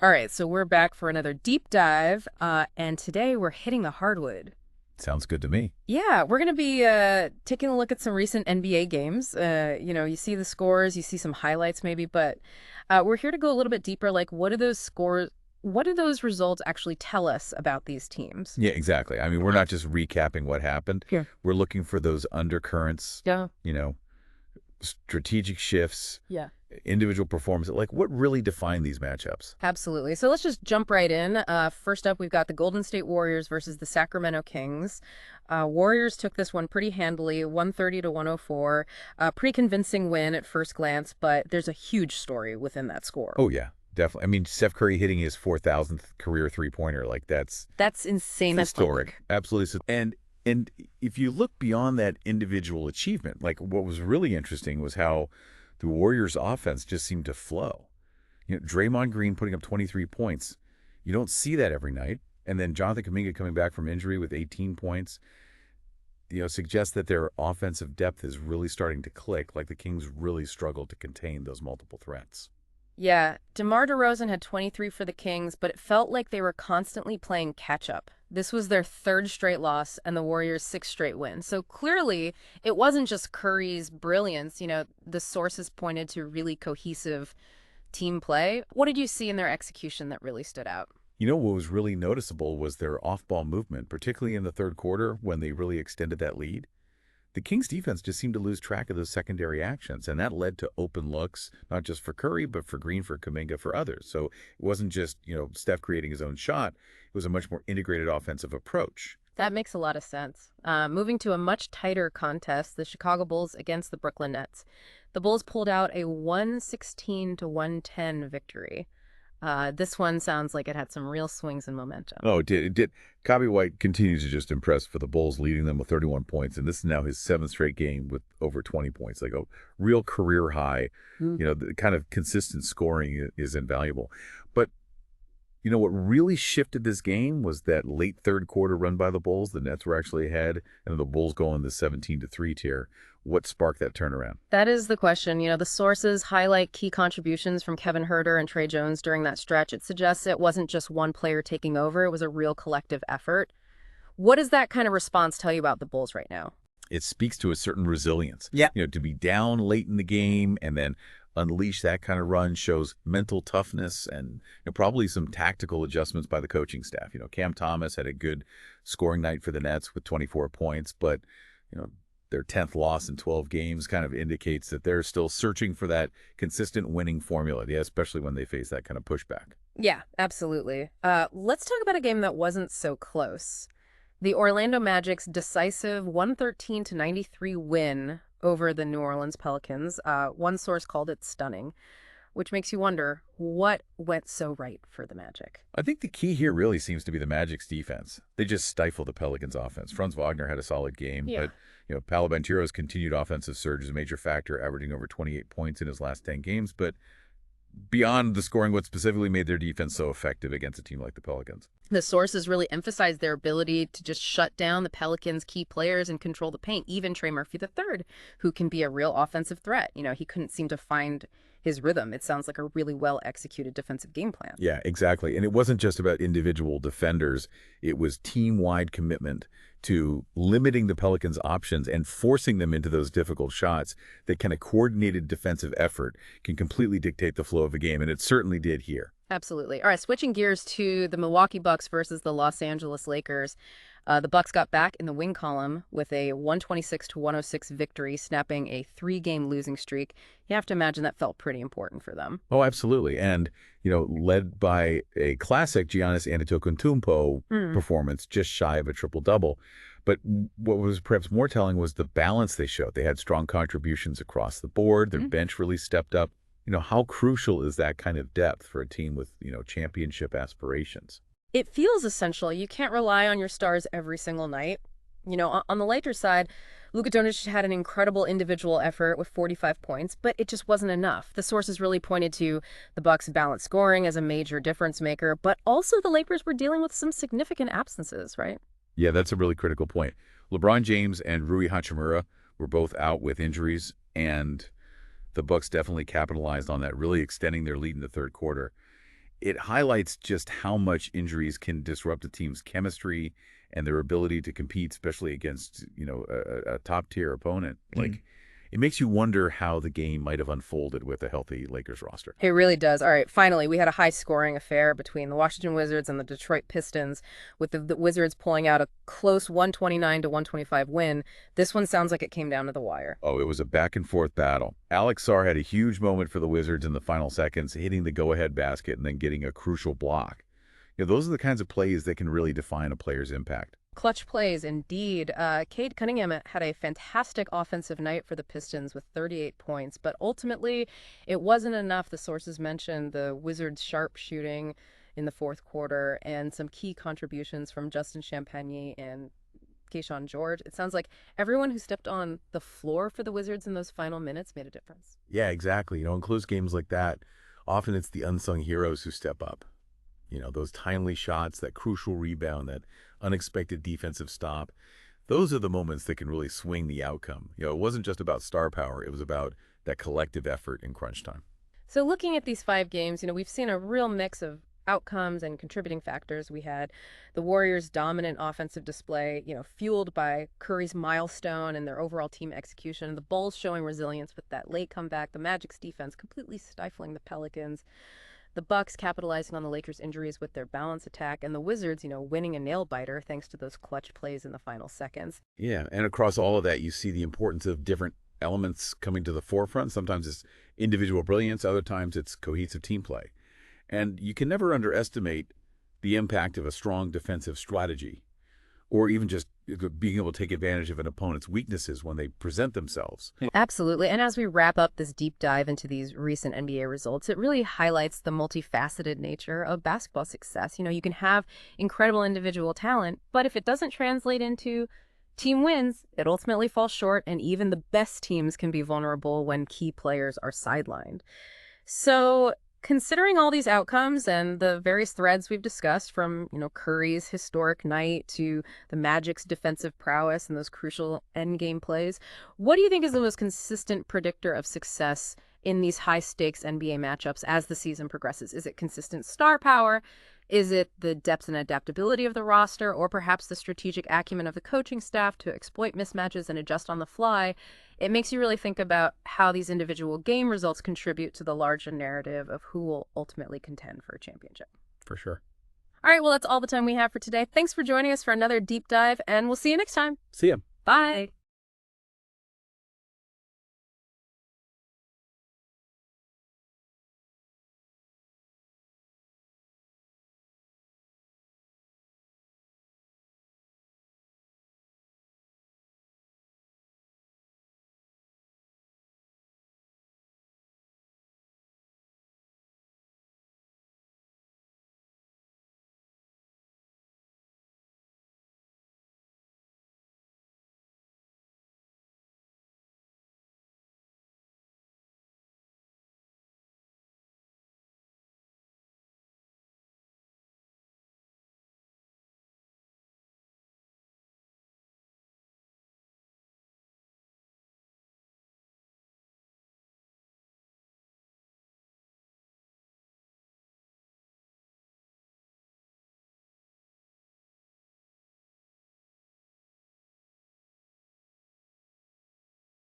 All right, so we're back for another deep dive, and today we're hitting the hardwood. Sounds good to me. Yeah, we're going to be taking a look at some recent NBA games. You see the scores, you see some highlights maybe, but we're here to go a little bit deeper. Like, what do those scores, what do those results actually tell us about these teams? Yeah, exactly. I mean, we're not just recapping what happened. Yeah. We're looking for those undercurrents, Yeah. you know, strategic shifts, Yeah. individual performance. Like, what really defined these matchups? Absolutely. So let's just jump right in. First up, we've got the Golden State Warriors versus the Sacramento Kings. Warriors took this one pretty handily, 130 to 104. Pretty convincing win at first glance, but there's a huge story within that score. Oh, yeah, definitely. I mean, Steph Curry hitting his 4,000th career three-pointer, like That's insane. historic. Absolutely. And if you look beyond that individual achievement, like what was really interesting was how the Warriors' offense just seemed to flow. Draymond Green putting up 23 points. You don't see that every night. And then Jonathan Kuminga coming back from injury with 18 points, suggests that their offensive depth is really starting to click, like the Kings really struggled to contain those multiple threats. Yeah, DeMar DeRozan had 23 for the Kings, but it felt like they were constantly playing catch up. This was their third straight loss and the Warriors' sixth straight win. So clearly, it wasn't just Curry's brilliance. The sources pointed to really cohesive team play. What did you see in their execution that really stood out? What was really noticeable was their off-ball movement, particularly in the third quarter when they really extended that lead. The Kings defense just seemed to lose track of those secondary actions, and that led to open looks, not just for Curry, but for Green, for Kuminga, for others. So it wasn't just, Steph creating his own shot. It was a much more integrated offensive approach. That makes a lot of sense. Moving to a much tighter contest, the Chicago Bulls against the Brooklyn Nets. The Bulls pulled out a 116 to 110 victory. This one sounds like it had some real swings and momentum. Oh, it did. It did. Kobe White continues to just impress for the Bulls, leading them with 31 points. And this is now his seventh straight game with over 20 points. Like a real career high. The kind of consistent scoring is invaluable. But, what really shifted this game was that late third quarter run by the Bulls. The Nets were actually ahead, and the Bulls go in the 17-3 tier. What sparked that turnaround? That is the question. The sources highlight key contributions from Kevin Huerter and Trey Jones during that stretch. It suggests it wasn't just one player taking over, it was a real collective effort. What does that kind of response tell you about the Bulls right now? It speaks to a certain resilience. Yeah. To be down late in the game and then unleash that kind of run shows mental toughness and probably some tactical adjustments by the coaching staff. Cam Thomas had a good scoring night for the Nets with 24 points, but their 10th loss in 12 games kind of indicates that they're still searching for that consistent winning formula, especially when they face that kind of pushback. Yeah, absolutely. Let's talk about a game that wasn't so close. The Orlando Magic's decisive 113 to 93 win over the New Orleans Pelicans. One source called it stunning, which makes you wonder what went so right for the Magic. I think the key here really seems to be the Magic's defense. They just stifled the Pelicans' offense. Franz Wagner had a solid game, but Paolo Banchero's continued offensive surge is a major factor, averaging over 28 points in his last 10 games. But beyond the scoring, what specifically made their defense so effective against a team like the Pelicans? The sources really emphasized their ability to just shut down the Pelicans' key players and control the paint, even Trey Murphy III, who can be a real offensive threat. He couldn't seem to find his rhythm. It sounds like a really well-executed defensive game plan. Yeah, exactly. And it wasn't just about individual defenders. It was team-wide commitment to limiting the Pelicans' options and forcing them into those difficult shots. That kind of coordinated defensive effort can completely dictate the flow of a game, and it certainly did here. Absolutely. All right, switching gears to the Milwaukee Bucks versus the Los Angeles Lakers. The Bucks got back in the win column with a 126 to 106 victory, snapping a 3-game losing streak. You have to imagine that felt pretty important for them. Oh, absolutely. And, led by a classic Giannis Antetokounmpo performance, just shy of a triple-double. But what was perhaps more telling was the balance they showed. They had strong contributions across the board. Their bench really stepped up. How crucial is that kind of depth for a team with, championship aspirations? It feels essential. You can't rely on your stars every single night. On the Lakers side, Luka Doncic had an incredible individual effort with 45 points, but it just wasn't enough. The sources really pointed to the Bucks' balanced scoring as a major difference maker, but also the Lakers were dealing with some significant absences, right? Yeah, that's a really critical point. LeBron James and Rui Hachimura were both out with injuries, and the Bucks definitely capitalized on that, really extending their lead in the third quarter. it highlights just how much injuries can disrupt a team's chemistry and their ability to compete, especially against, a top-tier opponent. Like, it makes you wonder how the game might have unfolded with a healthy Lakers roster. It really does. All right, finally, we had a high-scoring affair between the Washington Wizards and the Detroit Pistons, with the Wizards pulling out a close 129 to 125 win. This one sounds like it came down to the wire. Oh, it was a back-and-forth battle. Alex Sarr had a huge moment for the Wizards in the final seconds, hitting the go-ahead basket and then getting a crucial block. Those are the kinds of plays that can really define a player's impact. Clutch plays, indeed. Cade Cunningham had a fantastic offensive night for the Pistons with 38 points, but ultimately it wasn't enough. The sources mentioned the Wizards' sharp shooting in the fourth quarter and some key contributions from Justin Champagnie and Keyshawn George. It sounds like everyone who stepped on the floor for the Wizards in those final minutes made a difference. Yeah, exactly. In close games like that, often it's the unsung heroes who step up. Those timely shots, that crucial rebound, that unexpected defensive stop. Those are the moments that can really swing the outcome. It wasn't just about star power. It was about that collective effort in crunch time. So looking at these 5 games, we've seen a real mix of outcomes and contributing factors. We had the Warriors' dominant offensive display, fueled by Curry's milestone and their overall team execution. The Bulls showing resilience with that late comeback. The Magic's defense completely stifling the Pelicans. The Bucks capitalizing on the Lakers' injuries with their balance attack, and the Wizards, winning a nail-biter thanks to those clutch plays in the final seconds. Yeah, and across all of that, you see the importance of different elements coming to the forefront. Sometimes it's individual brilliance, other times it's cohesive team play. And you can never underestimate the impact of a strong defensive strategy, or even just being able to take advantage of an opponent's weaknesses when they present themselves. Absolutely. And as we wrap up this deep dive into these recent NBA results, it really highlights the multifaceted nature of basketball success. You can have incredible individual talent, but if it doesn't translate into team wins, it ultimately falls short, and even the best teams can be vulnerable when key players are sidelined. So considering all these outcomes and the various threads we've discussed, from Curry's historic night to the Magic's defensive prowess and those crucial endgame plays, what do you think is the most consistent predictor of success in these high-stakes NBA matchups as the season progresses? Is it consistent star power? Is it the depth and adaptability of the roster, or perhaps the strategic acumen of the coaching staff to exploit mismatches and adjust on the fly? It makes you really think about how these individual game results contribute to the larger narrative of who will ultimately contend for a championship. For sure. All right, well, that's all the time we have for today. Thanks for joining us for another deep dive, and we'll see you next time. See ya. Bye.